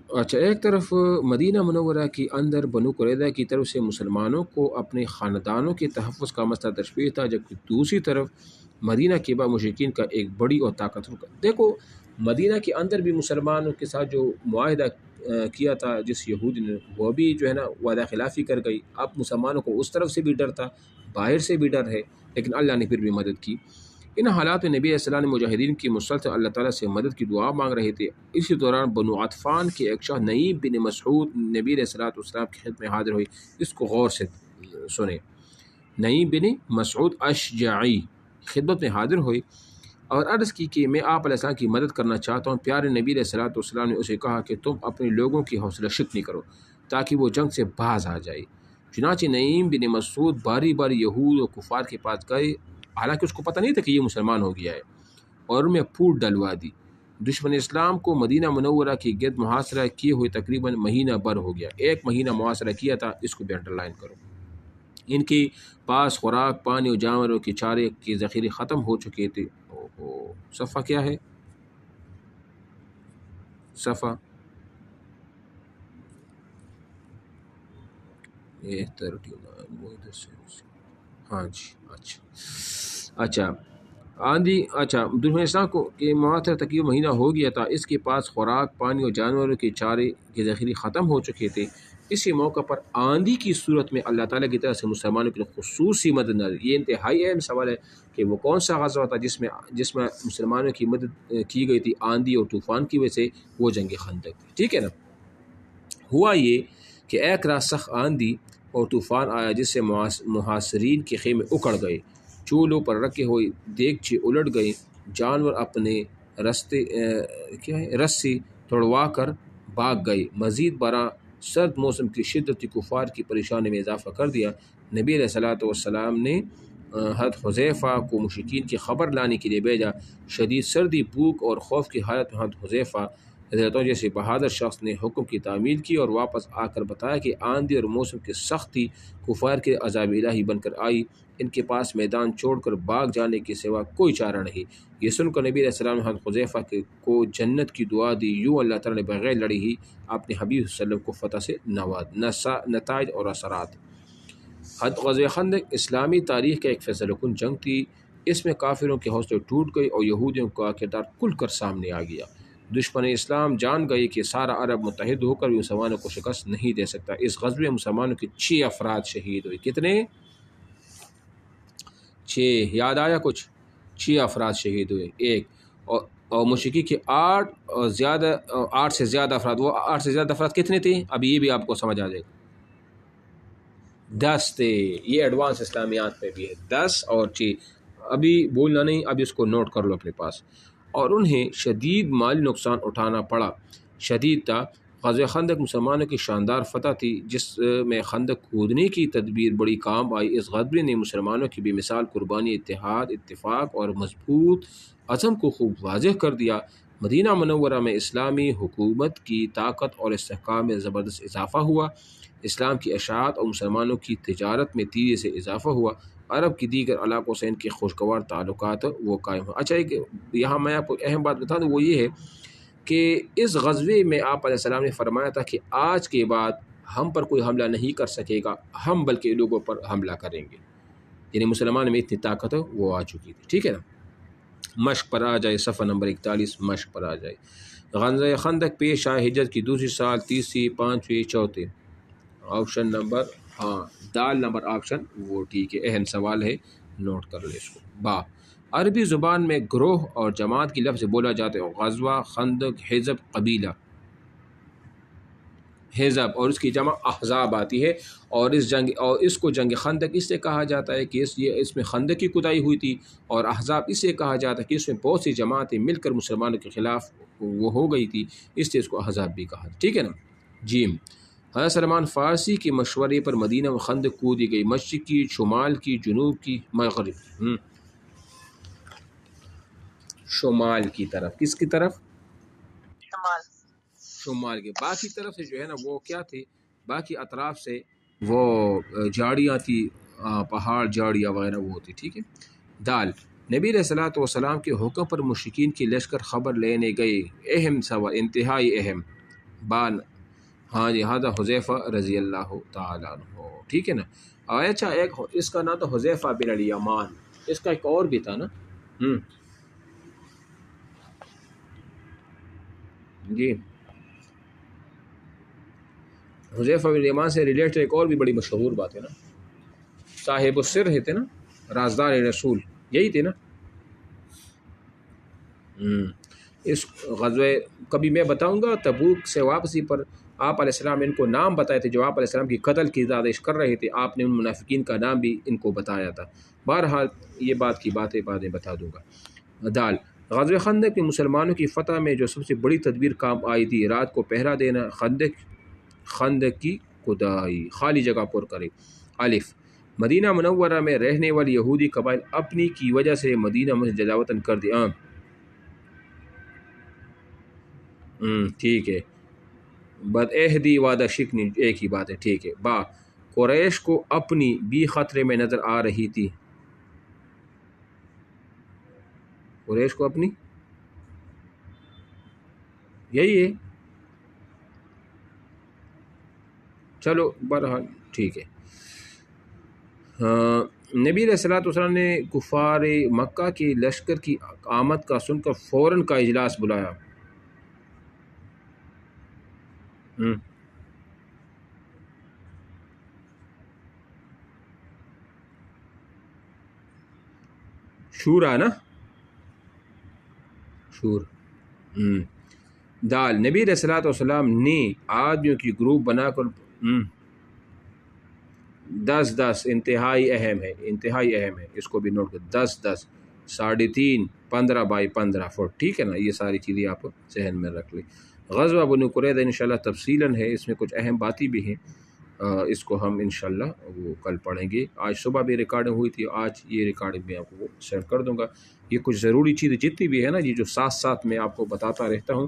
اچھا، ایک طرف مدینہ منورہ کے اندر بنو قریظہ کی طرف سے مسلمانوں کو اپنے خاندانوں کے تحفظ کا مسئلہ درپیش تھا، جبکہ دوسری طرف مدینہ کے بعد مشرکین کا ایک بڑی اور طاقتور دیکھو مدینہ کے اندر بھی مسلمانوں کے ساتھ جو معاہدہ کیا تھا جس یہودی نے، وہ بھی جو ہے نا وعدہ خلافی کر گئی۔ اب مسلمانوں کو اس طرف سے بھی ڈر تھا، باہر سے بھی ڈر ہے، لیکن اللہ نے پھر بھی مدد کی۔ ان حالات میں نبی علیہ السلام نے مجاہدین کی مسلسل اللہ تعالیٰ سے مدد کی دعا مانگ رہے تھے۔ اسی دوران بنو عطفان کے ایک شخص نعیم بن مسعود نبی علیہ السلام کی خدمت میں حاضر ہوئی۔ اس کو غور سے سنیں، نعیم بن مسعود اشجعی خدمت میں حاضر ہوئی اور عرض کی کہ میں آپ علیہ السلام کی مدد کرنا چاہتا ہوں۔ پیارے نبی علیہ السلام نے اسے کہا کہ تم اپنے لوگوں کی حوصلہ شکنی کرو تاکہ وہ جنگ سے باز آ جائے۔ چنانچہ نعیم بن مسعود باری باری یہود و کفار کے پاس گئے، حالانکہ اس کو پتہ نہیں تھا کہ یہ مسلمان ہو گیا ہے، اور ان میں پھوٹ ڈلوا دی۔ دشمن اسلام کو مدینہ منورہ کی گرد محاصرہ کیے ہوئے تقریباً مہینہ بھر ہو گیا۔ 1 مہینہ محاصرہ کیا تھا، اس کو بھی انڈر لائن کرو۔ ان کے پاس خوراک، پانی اور جانوروں کے چارے کے ذخیرے ختم ہو چکے تھے۔ صفحہ کیا ہے؟ صفحہ 39۔ ہاں جی، اچھا دشمن اسلام کو کہ معاصرہ تقریباً مہینہ ہو گیا تھا، اس کے پاس خوراک، پانی اور جانوروں کے چارے کے ذخیرے ختم ہو چکے تھے۔ اسی موقع پر آندھی کی صورت میں اللہ تعالیٰ کی طرف سے مسلمانوں کے لیے خصوصی مدد نظر۔ یہ انتہائی اہم سوال ہے کہ وہ کون سا غزوہ تھا جس میں مسلمانوں کی مدد کی گئی تھی آندھی اور طوفان کی وجہ سے؟ وہ جنگ خندق تھی، ٹھیک ہے نا۔ ہوا یہ کہ ایک رات سخت آندھی اور طوفان آیا جس سے محاصرین کے خیمے اکڑ گئے، چولہوں پر رکھے ہوئے دیگچے الٹ گئے، جانور اپنے رسی توڑوا کر بھاگ گئے۔ مزید برآں سرد موسم کی شدت کفار کی پریشانی میں اضافہ کر دیا۔ نبی علیہ السلام نے حضرت حذیفہ کو مشرکین کی خبر لانے کے لیے بھیجا۔ شدید سردی، بھوک اور خوف کی حالت میں حضرت حذیفہ جیسے بہادر شخص نے حکم کی تعمیل کی اور واپس آ کر بتایا کہ آندھی اور موسم کی سختی کفار کے عذاب الہی بن کر آئی، ان کے پاس میدان چھوڑ کر بھاگ جانے کے سوا کوئی چارہ نہیں۔ یہ سن کر نبی علیہ السلام نے حضرت حذیفہ کو جنت کی دعا دی۔ یوں اللہ تعالیٰ نے بغیر لڑے ہی اپنے حبیب صلی اللہ علیہ وسلم کو فتح سے نواز۔ نتائج اور اثرات۔ غزوہ خندق اسلامی تاریخ کا ایک فیصلہ کن جنگ تھی۔ اس میں کافروں کے حوصلے ٹوٹ گئے اور یہودیوں کا کردار کھل کر سامنے آ گیا۔ دشمن اسلام جان گئے کہ سارا عرب متحد ہو کر بھی مسلمانوں کو شکست نہیں دے سکتا۔ اس غزوے میں مسلمانوں کے 6 افراد شہید ہوئے۔ کتنے؟ 6۔ یاد آیا کچھ؟ 6 افراد شہید ہوئے، ایک اور مشرکی کے 8 سے زیادہ افراد۔ وہ 8 سے زیادہ افراد کتنے تھے؟ اب یہ بھی آپ کو سمجھ آ جائے گا، 10 تھے۔ یہ ایڈوانس اسلامیات میں بھی ہے، 10 اور 6۔ ابھی بولنا نہیں، ابھی اس کو نوٹ کر لو اپنے پاس۔ اور انہیں شدید مالی نقصان اٹھانا پڑا، شدید تھا۔ غزوہ خندق مسلمانوں کی شاندار فتح تھی جس میں خندق کھودنے کی تدبیر بڑی کام آئی۔ اس غزوے نے مسلمانوں کی بے مثال قربانی، اتحاد، اتفاق اور مضبوط عزم کو خوب واضح کر دیا۔ مدینہ منورہ میں اسلامی حکومت کی طاقت اور استحکام میں زبردست اضافہ ہوا، اسلام کی اشاعت اور مسلمانوں کی تجارت میں تیزی سے اضافہ ہوا، عرب کی دیگر علاقوں سے ان کے خوشگوار تعلقات وہ قائم ہوئے۔ اچھا، ایک یہاں میں آپ کو اہم بات بتا دوں، وہ یہ ہے کہ اس غزوے میں آپ علیہ السلام نے فرمایا تھا کہ آج کے بعد ہم پر کوئی حملہ نہیں کر سکے گا، ہم بلکہ لوگوں پر حملہ کریں گے۔ یعنی مسلمان میں اتنی طاقت وہ آ چکی تھی، ٹھیک ہے نا۔ مشق پر آ جائے، صفحہ نمبر 41 مشق پر آ جائے۔ غزوہ خندق پیش آئے ہجرت کی دوسری سال، تیسری، پانچویں، چوتھے۔ آپشن نمبر دال نمبر آپشن وہ ٹھیک ہے، اہم سوال ہے، نوٹ کر لیں اس کو۔ با عربی زبان میں گروہ اور جماعت کی لفظ بولا جاتا ہے۔ غزوہ، خندق، حزب، قبیلہ، حزب اور اس کی جمع احزاب آتی ہے، اور اس کو جنگ خندق اس سے کہا جاتا ہے کہ اس میں خندق کی کھدائی ہوئی تھی، اور احزاب اس سے کہا جاتا ہے کہ اس میں بہت سی جماعتیں مل کر مسلمانوں کے خلاف وہ ہو گئی تھی، اس لیے اس کو احزاب بھی کہا، ٹھیک ہے نا۔ جیم حضرت سلمان فارسی کے مشورے پر مدینہ میں خندق کھودی گئی، مشرق کی، شمال کی، جنوب کی، مغرب شمال کی طرف۔ کس کی طرف؟ شمال کے۔ باقی طرف سے جو ہے نا وہ کیا تھے، باقی اطراف سے وہ جھاڑیاں تھی، پہاڑ، جھاڑیاں وغیرہ وہ تھی، ٹھیک ہے۔ دال نبی علیہ الصلوۃ والسلام کے حکم پر مشرکین کی لشکر خبر لینے گئے۔ اہم سوال، انتہائی اہم۔ بان ہاں جی، ہاں حذیفہ رضی اللہ تعالیٰ عنہ، ٹھیک ہے نا. اچھا ایک اس کا نام تو حذیفہ بن الیمان، اس کا ایک اور بھی تھا نا. جی حذیفہ بن الیمان سے ریلیٹڈ ایک اور بھی بڑی مشہور بات ہے نا، صاحب السر ہے تھے نا، رازدار رسول، یہی تھے نا. اس غزوہ کبھی میں بتاؤں گا تبوک سے واپسی پر آپ علیہ السلام ان کو نام بتائے تھے جو آپ علیہ السلام کی قتل کی زادش کر رہے تھے، آپ نے ان منافقین کا نام بھی ان کو بتایا تھا. بہرحال یہ بات کی باتیں بعدیں بتا دوں گا. دال غزوہ خندق میں مسلمانوں کی فتح میں جو سب سے بڑی تدبیر کام آئی تھی، رات کو پہرا دینا، خندق کی کھدائی، خالی جگہ پر کرے. الف مدینہ منورہ میں رہنے والی یہودی قبائل اپنی کی وجہ سے مدینہ میں جلاوطن کر دی. ٹھیک ہے، بد عہدی وعدہ شکنی ایک ہی بات ہے، ٹھیک ہے. با قریش کو اپنی بھی خطرے میں نظر آ رہی تھی، قریش کو اپنی یہی ہے، چلو بہرحال ٹھیک ہے. نبی علیہ الصلوۃ والسلام نے کفار مکہ کے لشکر کی آمد کا سن کر فوراً کا اجلاس بلایا. شورا نا، شور. دال نبی علیہ الصلوۃ والسلام نے آدمیوں کی گروپ بنا کر 10 انتہائی اہم ہے، انتہائی اہم ہے، اس کو بھی نوٹ کر. 10 3.5 15 فٹ، ٹھیک ہے نا. یہ ساری چیزیں آپ ذہن میں رکھ لیں. غزوہ بنو قریظہ انشاءاللہ تفصیلاً ہے، اس میں کچھ اہم باتیں بھی ہیں، اس کو ہم انشاءاللہ وہ کل پڑھیں گے. آج صبح بھی ریکارڈنگ ہوئی تھی، آج یہ ریکارڈنگ میں آپ کو سینڈ کر دوں گا. یہ کچھ ضروری چیزیں جتنی بھی ہے نا، یہ جو ساتھ ساتھ میں آپ کو بتاتا رہتا ہوں،